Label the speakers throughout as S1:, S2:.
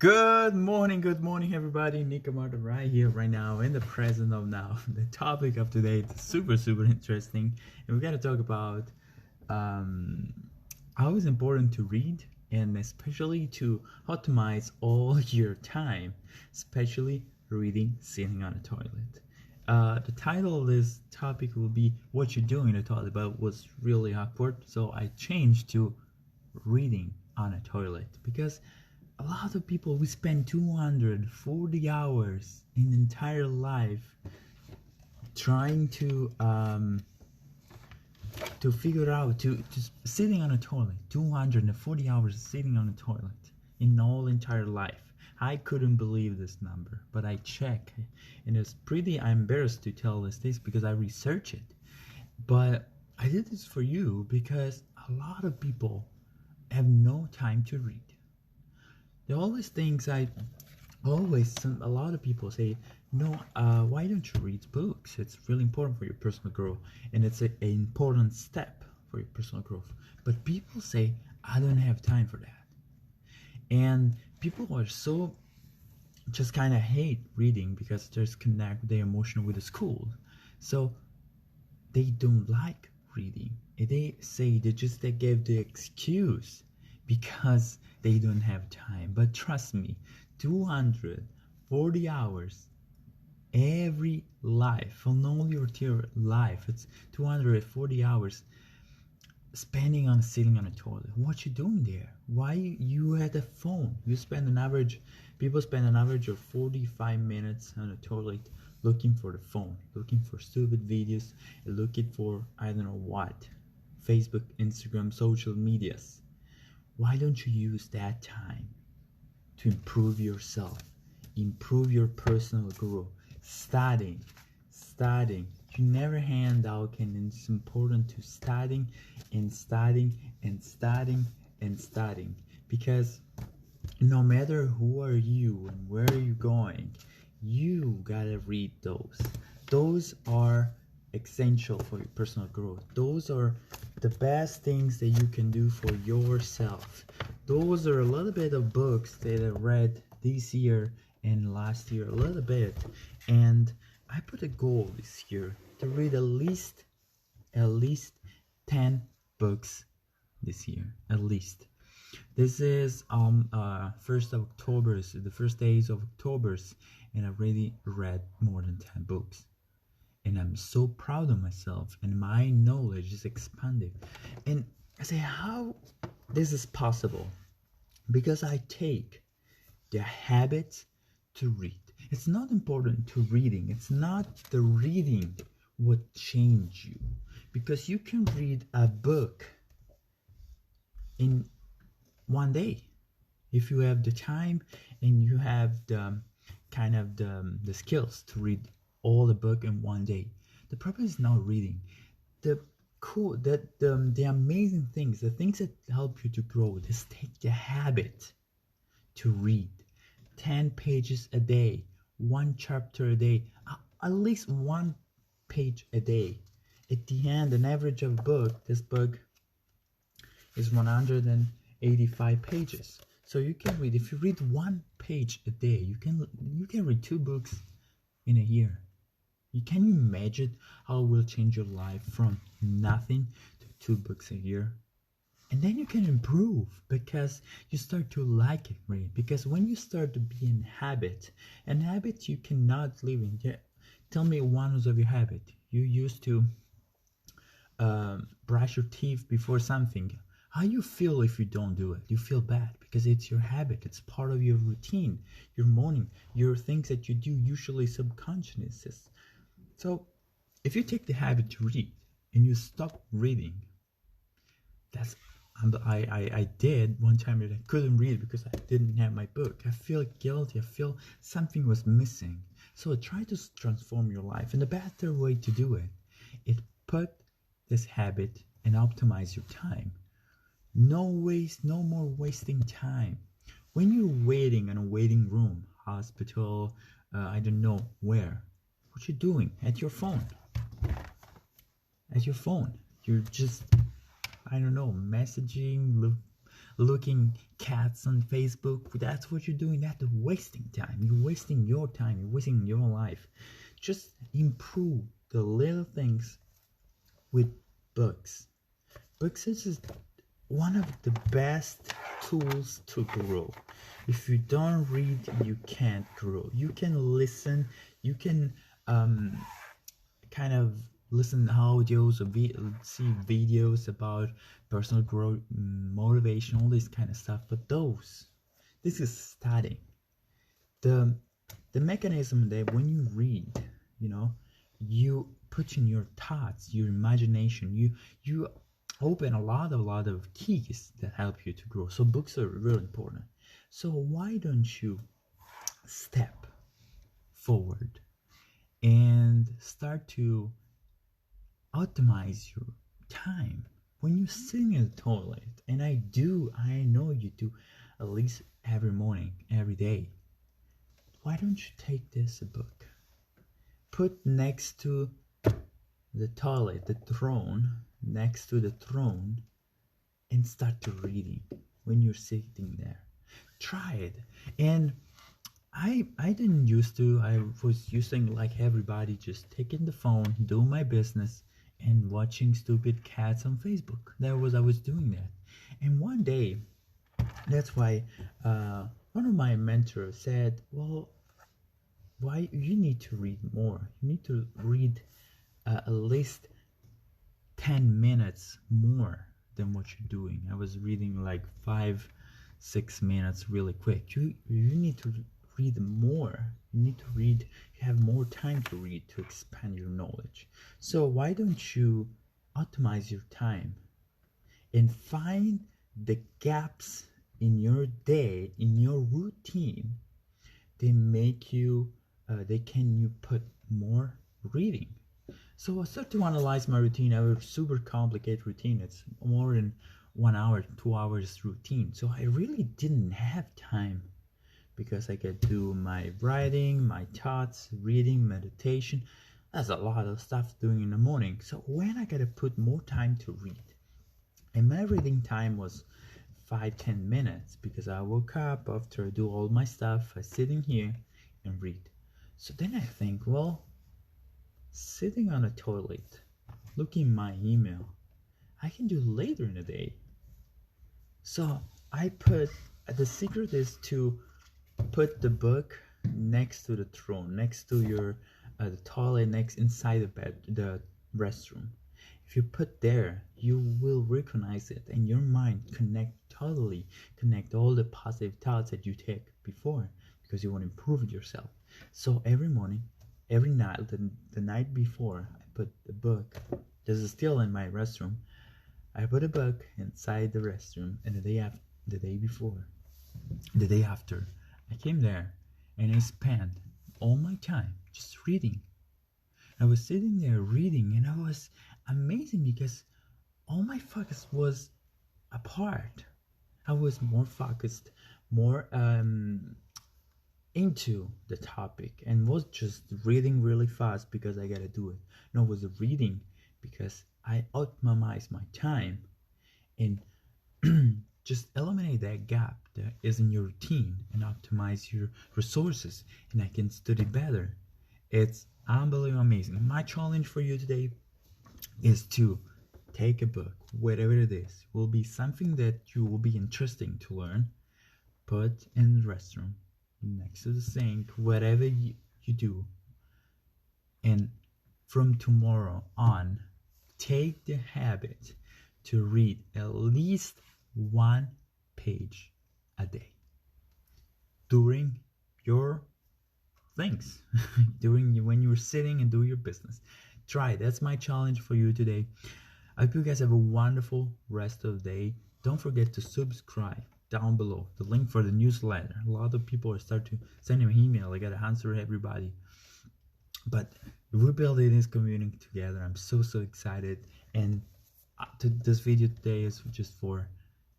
S1: Good morning, everybody. Camarda right here, right now, in the present of now. The topic of today is super interesting, and we're gonna talk about how it's important to read, and especially to optimize all your time, especially reading sitting on a toilet. The title of this topic will be "What You Doing in the Toilet," but it was really awkward, so I changed to "Reading on a Toilet" because a lot of people we spend 240 hours in entire life trying to figure out to sitting on a toilet. 240 hours sitting on a toilet in all entire life. I couldn't believe this number, but I checked, and it's pretty. I'm embarrassed to tell this because I researched it, but I did this for you because a lot of people have no time to read. There are always things a lot of people say, no, why don't you read books? It's really important for your personal growth, and it's an important step for your personal growth. But people say, I don't have time for that. And people are so just kind of hate reading because there's connect their emotional with the school. So they don't like reading. They say they give the excuse because they don't have time. But trust me, 240 hours every life, on all your life, it's 240 hours spending on sitting on a toilet. What you doing there? Why you had a phone? People spend an average of 45 minutes on a toilet looking for the phone, looking for stupid videos, looking for I don't know what, Facebook, Instagram, social medias. Why don't you use that time to improve yourself, improve your personal growth, studying. You never hand out, and it's important to studying because no matter who are you and where are you going, you gotta read those. Those are essential for your personal growth. Those are the best things that you can do for yourself. Those are a little bit of books that I read this year and last year, a little bit, and I put a goal this year to read at least 10 books this year, at least. This is 1st of October, so the first days of October, and I already read more than 10 books. And I'm so proud of myself, and my knowledge is expanding. And I say, how this is possible? Because I take the habit to read. It's not important to reading. It's not the reading what change you, because you can read a book in one day if you have the time and you have the the skills to read all the book in one day. The problem is not reading. The amazing things, the things that help you to grow, is take the habit to read 10 pages a day, one chapter a day, at least one page a day. At the end, an average of this book is 185 pages. So you can read, if you read one page a day, you can read 2 books in a year. Can you imagine how it will change your life from nothing to 2 books a year? And then you can improve because you start to like it, right? Because when you start to be in habit, and habit you cannot live in. Tell me one of your habit. You used to brush your teeth before something. How you feel if you don't do it? You feel bad because it's your habit. It's part of your routine, your morning, your things that you do, usually subconscious. So if you take the habit to read and you stop reading, I did one time that I couldn't read because I didn't have my book. I feel guilty. I feel something was missing. So try to transform your life. And the better way to do it is put this habit and optimize your time. No more wasting time. When you're waiting in a waiting room, hospital, I don't know where, what you doing? At your phone. You're just, I don't know, messaging, looking cats on Facebook, that's what you're doing. That's wasting time. You're wasting your time. You're wasting your life. Just improve the little things with books. Books is just one of the best tools to grow. If you don't read, you can't grow. You can listen, you can kind of listen to audios or see videos about personal growth, motivation, all this kind of stuff. But this is studying. The mechanism that when you read, you put in your thoughts, your imagination, you open a lot of keys that help you to grow. So books are really important. So why don't you step forward and start to optimize your time when you're sitting in the toilet? And I know you do, at least every morning, every day. Why don't you take this book, put next to the toilet, the throne, next to the throne, and start to reading when you're sitting there. Try it. And I didn't used to. I was using, like everybody, just taking the phone, doing my business, and watching stupid cats on Facebook. I was doing that. And one day, that's why one of my mentors said, well, why you need to read more. You need to read at least 10 minutes more than what you're doing. I was reading like 5-6 minutes really quick. You need to read more. You need to read. You have more time to read to expand your knowledge. So why don't you optimize your time and find the gaps in your day, in your routine, can you put more reading? So I started to analyze my routine. I have a super complicated routine. It's more than 1 hour, 2 hours routine. So I really didn't have time, because I could do my writing, my thoughts, reading, meditation. That's a lot of stuff doing in the morning. So when I gotta put more time to read, and my reading time was 5-10 minutes, because I woke up after I do all my stuff, I sit in here and read. So then I think, well, sitting on a toilet, looking my email, I can do later in the day. So the secret is to put the book next to the throne, next to your the toilet, next inside the bed, the restroom. If you put there, you will recognize it, and your mind connect all the positive thoughts that you take before, because you want to improve yourself. So every morning, every night, the night before, I put the book. This is still in my restroom. I put a book inside the restroom, and the day after, I came there and I spent all my time just reading. I was sitting there reading, and I was amazing because all my focus was apart. I was more focused, more into the topic, and was just reading really fast because I gotta do it. No, I was reading because I optimized my time and just eliminate that gap that is in your routine and optimize your resources, and I can study better. It's unbelievably amazing. My challenge for you today is to take a book, whatever it is. It will be something that you will be interesting to learn. Put in the restroom, next to the sink, whatever you do. And from tomorrow on, take the habit to read at least 1 page a day during your things, when you're sitting and do your business. Try. That's my challenge for you today. I hope you guys have a wonderful rest of the day. Don't forget to subscribe down below, the link for the newsletter. A lot of people are starting to send me email. I gotta answer everybody, but we're building this community together. I'm so excited. And this video today is just for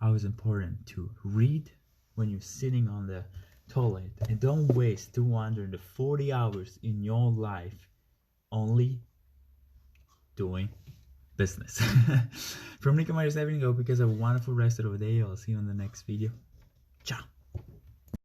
S1: how it's important to read when you're sitting on the toilet, and don't waste 240 hours in your life only doing business. From Camarda, go because have a wonderful rest of the day. I'll see you on the next video. Ciao.